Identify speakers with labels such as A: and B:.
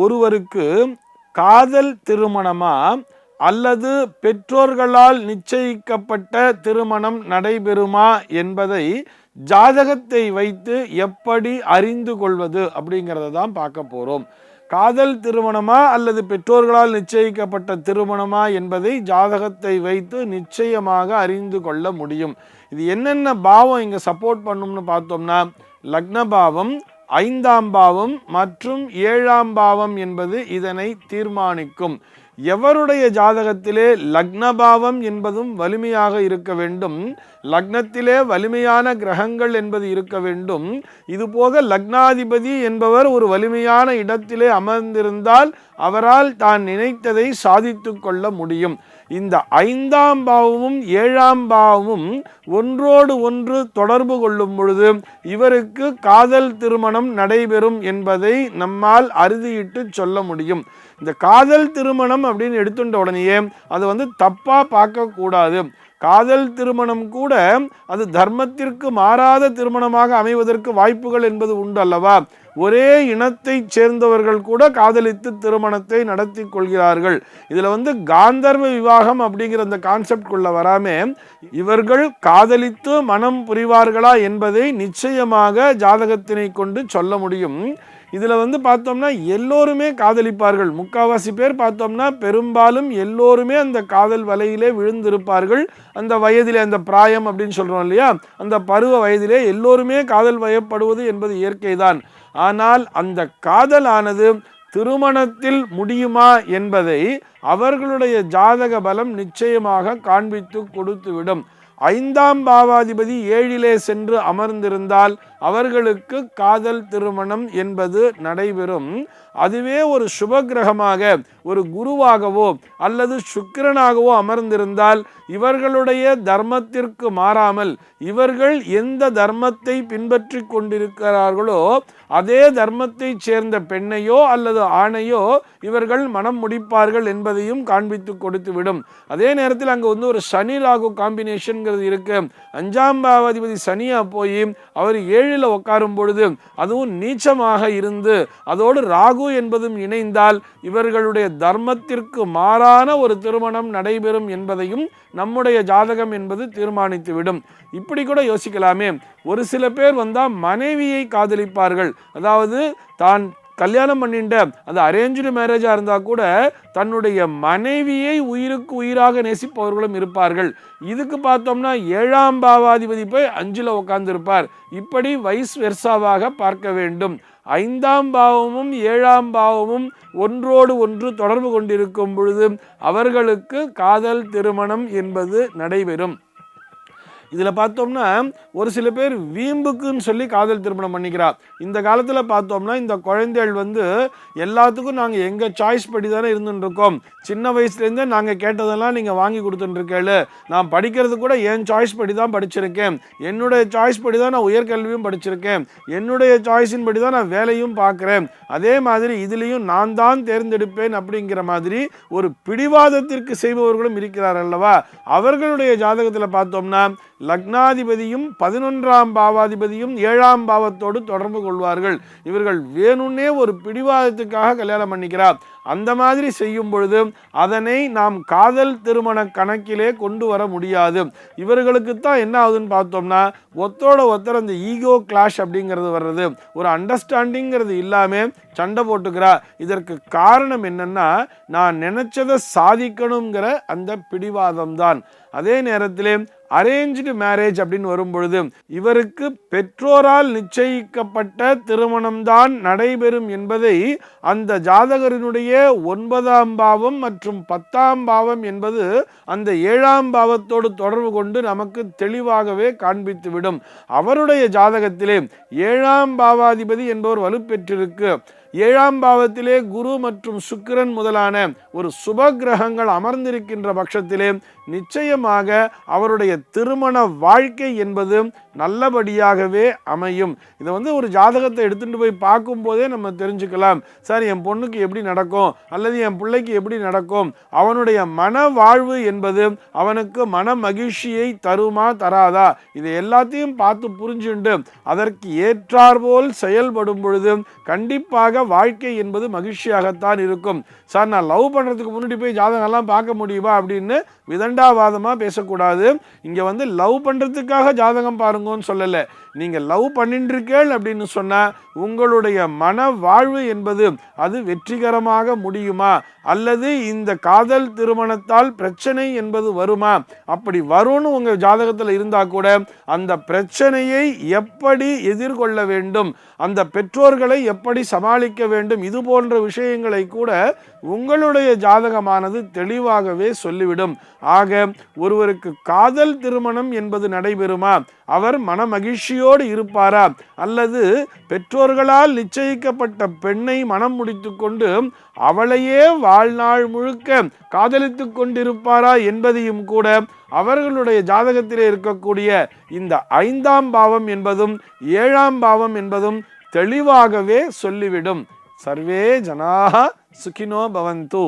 A: ஒருவருக்கு காதல் திருமணமா அல்லது பெற்றோர்களால் நிச்சயிக்கப்பட்ட திருமணம் நடைபெறுமா என்பதை ஜாதகத்தை வைத்து எப்படி அறிந்து கொள்வது அப்படிங்கிறத தான் பார்க்க போகிறோம். காதல் திருமணமா அல்லது பெற்றோர்களால் நிச்சயிக்கப்பட்ட திருமணமா என்பதை ஜாதகத்தை வைத்து நிச்சயமாக அறிந்து கொள்ள முடியும். இது என்னென்ன பாவம் இங்கே சப்போர்ட் பண்ணும்னு பார்த்தோம்னா, லக்ன பாவம், 5ஆம் பாவம் மற்றும் 7ஆம் பாவம் என்பது இதனை தீர்மானிக்கும். எவருடைய ஜாதகத்திலே லக்னபாவம் என்பதும் வலிமையாக இருக்க வேண்டும், லக்னத்திலே வலிமையான கிரகங்கள் என்பது இருக்க வேண்டும். இதுபோக லக்னாதிபதி என்பவர் ஒரு வலிமையான இடத்திலே அமர்ந்திருந்தால் அவரால் தான் நினைத்ததை சாதித்து கொள்ள முடியும். இந்த 5ஆம் பாவமும் 7ஆம் பாவமும் ஒன்றோடு ஒன்று தொடர்பு கொள்ளும் பொழுது இவருக்கு காதல் திருமணம் நடைபெறும் என்பதை நம்மால் அறுதியிட்டு சொல்ல முடியும். இந்த காதல் திருமணம் அப்படின்னு எடுத்துட்ட உடனேயே அது தப்பாக பார்க்கக்கூடாது. காதல் திருமணம் கூட அது தர்மத்திற்கு மாறாத திருமணமாக அமைவதற்கு வாய்ப்புகள் என்பது உண்டு அல்லவா? ஒரே இனத்தை சேர்ந்தவர்கள் கூட காதலித்து திருமணத்தை நடத்தி கொள்கிறார்கள். இதில் காந்தர்வ விவாகம் அப்படிங்கிற அந்த கான்செப்டுக்குள்ள வராம இவர்கள் காதலித்து மனம் புரிவார்களா என்பதை நிச்சயமாக ஜாதகத்தினை கொண்டு சொல்ல முடியும். இதில் பார்த்தோம்னா எல்லோருமே காதலிப்பார்கள். முக்கால்வாசி பேர் பார்த்தோம்னா பெரும்பாலும் எல்லோருமே அந்த காதல் வலையிலே விழுந்திருப்பார்கள். அந்த வயதிலே, அந்த பிராயம் அப்படின்னு சொல்கிறோம் இல்லையா, அந்த பருவ வயதிலே எல்லோருமே காதல் வயப்படுவது என்பது இயற்கைதான். ஆனால் அந்த காதலானது திருமணத்தில் முடியுமா என்பதை அவர்களுடைய ஜாதக பலம் நிச்சயமாக காண்பித்து கொடுத்துவிடும். 5ஆம் பாவாதிபதி 7லே சென்று அமர்ந்திருந்தால் அவர்களுக்கு காதல் திருமணம் என்பது நடைபெறும். அதுவே ஒரு சுபகிரகமாக ஒரு குருவாகவோ அல்லது சுக்கிரனாகவோ அமர்ந்திருந்தால் இவர்களுடைய தர்மத்திற்கு மாறாமல் இவர்கள் எந்த தர்மத்தை பின்பற்றி கொண்டிருக்கிறார்களோ அதே தர்மத்தை சேர்ந்த பெண்ணையோ அல்லது ஆணையோ இவர்கள் மனம் முடிப்பார்கள் என்பதையும் காண்பித்து கொடுத்துவிடும். அதே நேரத்தில் அங்கே ஒரு சனி ராகு காம்பினேஷன்கிறது இருக்கு. 5ஆம் பாவாதிபதி சனியா போய் அவர் 7ல் உட்காரும் பொழுது அதுவும் நீச்சமாக இருந்து அதோடு ராகு என்பதும் இணைந்தால் இவர்களுடைய தர்மத்திற்கு மாறான ஒரு திருமணம் நடைபெறும் என்பதையும் நம்முடைய ஜாதகம் என்பது தீர்மானித்துவிடும். இப்படி கூட யோசிக்கலாமே, ஒரு சில பேர் மனைவியை காதலிப்பார்கள். அதாவது தான் கல்யாணம் பண்ணிட்ட அது அரேஞ்சு மேரேஜாக இருந்தால் கூட தன்னுடைய மனைவியை உயிருக்கு உயிராக நேசிப்பவர்களும் இருப்பார்கள். இதுக்கு பார்த்தோம்னா 7ஆம் பாவாதிபதி போய் 5ல் உட்கார்ந்திருப்பார். இப்படி வைஸ் வெர்சாவாக பார்க்க வேண்டும். 5ஆம் பாவமும் 7ஆம் பாவமும் ஒன்றோடு ஒன்று தொடர்பு கொண்டிருக்கும் பொழுது அவர்களுக்கு காதல் திருமணம் என்பது நடைபெறும். இதில் பார்த்தோம்னா ஒரு சில பேர் வீம்புக்குன்னு சொல்லி காதல் திருமணம் பண்ணிக்கிறார். இந்த காலத்தில் பார்த்தோம்னா இந்த குழந்தைகள் எல்லாத்துக்கும் நாங்கள் எங்கள் சாய்ஸ் படி தானே இருந்துருக்கோம், சின்ன வயசுலேருந்தே நாங்கள் கேட்டதெல்லாம் நீங்கள் வாங்கி கொடுத்துட்டுருக்கேள், நான் படிக்கிறது கூட என் சாய்ஸ் படி தான் படிச்சிருக்கேன், என்னுடைய சாய்ஸ் படி தான் நான் உயர்கல்வியும் படிச்சிருக்கேன், என்னுடைய சாய்ஸின் படி தான் நான் வேலையும் பார்க்குறேன், அதே மாதிரி இதுலேயும் நான் தான் தேர்ந்தெடுப்பேன் அப்படிங்கிற மாதிரி ஒரு பிடிவாதத்திற்கு செய்பவர்களும் இருக்கிறார் அல்லவா? அவர்களுடைய ஜாதகத்தில் பார்த்தோம்னா லக்னாதிபதியும் 11ஆம் பாவாதிபதியும் 7ஆம் பாவத்தோடு தொடர்பு கொள்வார்கள். இவர்கள் வேணும்னே ஒரு பிடிவாதத்துக்காக கல்யாணம் பண்ணிக்கிறார். அந்த மாதிரி செய்யும் பொழுது அதனை நாம் காதல் திருமண கணக்கிலே கொண்டு வர முடியாது. இவர்களுக்கு தான் என்ன ஆகுதுன்னு பார்த்தோம்னா ஒத்தோட ஒத்தர் அந்த ஈகோ கிளாஷ் அப்படிங்கிறது வர்றது, ஒரு அண்டர்ஸ்டாண்டிங்கிறது இல்லாமல் சண்டை போட்டுக்கிறா. இதற்கு காரணம் என்னன்னா நான் நினைச்சதை சாதிக்கணுங்கிற அந்த பிடிவாதம் தான். அதே நேரத்திலே அரேஞ்சு மேரேஜ் அப்படின்னு வரும்பொழுது இவருக்கு பெற்றோரால் நிச்சயிக்கப்பட்ட திருமணம்தான் நடைபெறும் என்பதை அந்த ஜாதகரினுடைய 9ஆம் பாவம் மற்றும் 10ஆம் பாவம் என்பது அந்த 7ஆம் பாவத்தோடு தொடர்பு கொண்டு நமக்கு தெளிவாகவே காண்பித்துவிடும். அவருடைய ஜாதகத்திலே 7ஆம் பாவாதிபதி என்பவர் வலுப்பெற்றிருக்கு. 7ஆம் பாவத்திலே குரு மற்றும் சுக்கிரன் முதலான ஒரு சுப கிரகங்கள் அமர்ந்திருக்கின்ற பட்சத்திலே நிச்சயமாக அவருடைய திருமண வாழ்க்கை என்பது நல்லபடியாகவே அமையும். இதை ஒரு ஜாதகத்தை எடுத்துட்டு போய் பார்க்கும்போதே நம்ம தெரிஞ்சுக்கலாம். சார் என் பொண்ணுக்கு எப்படி நடக்கும் அல்லது என் பிள்ளைக்கு எப்படி நடக்கும், அவனுடைய மன வாழ்வு என்பது அவனுக்கு மன மகிழ்ச்சியை தருமா தராதா, இதை எல்லாத்தையும் பார்த்து புரிஞ்சுண்டு அதற்கு ஏற்றாற்போல் செயல்படும் பொழுது கண்டிப்பாக வாழ்க்கை என்பது மகிழ்ச்சியாகத்தான் இருக்கும். சார் நான் லவ் பண்ணுறதுக்கு முன்னாடி போய் ஜாதகம்லாம் பார்க்க முடியுமா அப்படின்னு விதண்டாவாதமாக பேசக்கூடாது. இங்கே லவ் பண்ணுறதுக்காக ஜாதகம் பாருங்கன்னு சொல்லலை. நீங்கள் லவ் பண்ணிட்டுருக்கேள் அப்படின்னு சொன்னால் உங்களுடைய மன வாழ்வு என்பது அது வெற்றிகரமாக முடியுமா, அல்லது இந்த காதல் திருமணத்தால் பிரச்சனை என்பது வருமா, அப்படி வரும்னு உங்கள் ஜாதகத்தில் இருந்தால் கூட அந்த பிரச்சனையை எப்படி எதிர்கொள்ள வேண்டும், அந்த பெற்றோர்களை எப்படி சமாளிக்க வேண்டும், இது போன்ற விஷயங்களை கூட உங்களுடைய ஜாதகமானது தெளிவாகவே சொல்லிவிடும். ஆக ஒருவருக்கு காதல் திருமணம் என்பது நடைபெறுமா, அவர் மன மகிழ்ச்சியோடு இருப்பாரா, அல்லது பெற்றோர்களால் நிச்சயிக்கப்பட்ட பெண்ணை மனம் முடித்து கொண்டு அவளையே வாழ்நாள் முழுக்க காதலித்து கொண்டிருப்பாரா என்பதையும் கூட அவர்களுடைய ஜாதகத்திலே இருக்கக்கூடிய இந்த 5ஆம் பாவம் என்பதும் 7ஆம் பாவம் என்பதும் தெளிவாகவே சொல்லிவிடும். சர்வே ஜனாஹ சுகினோ பவந்து.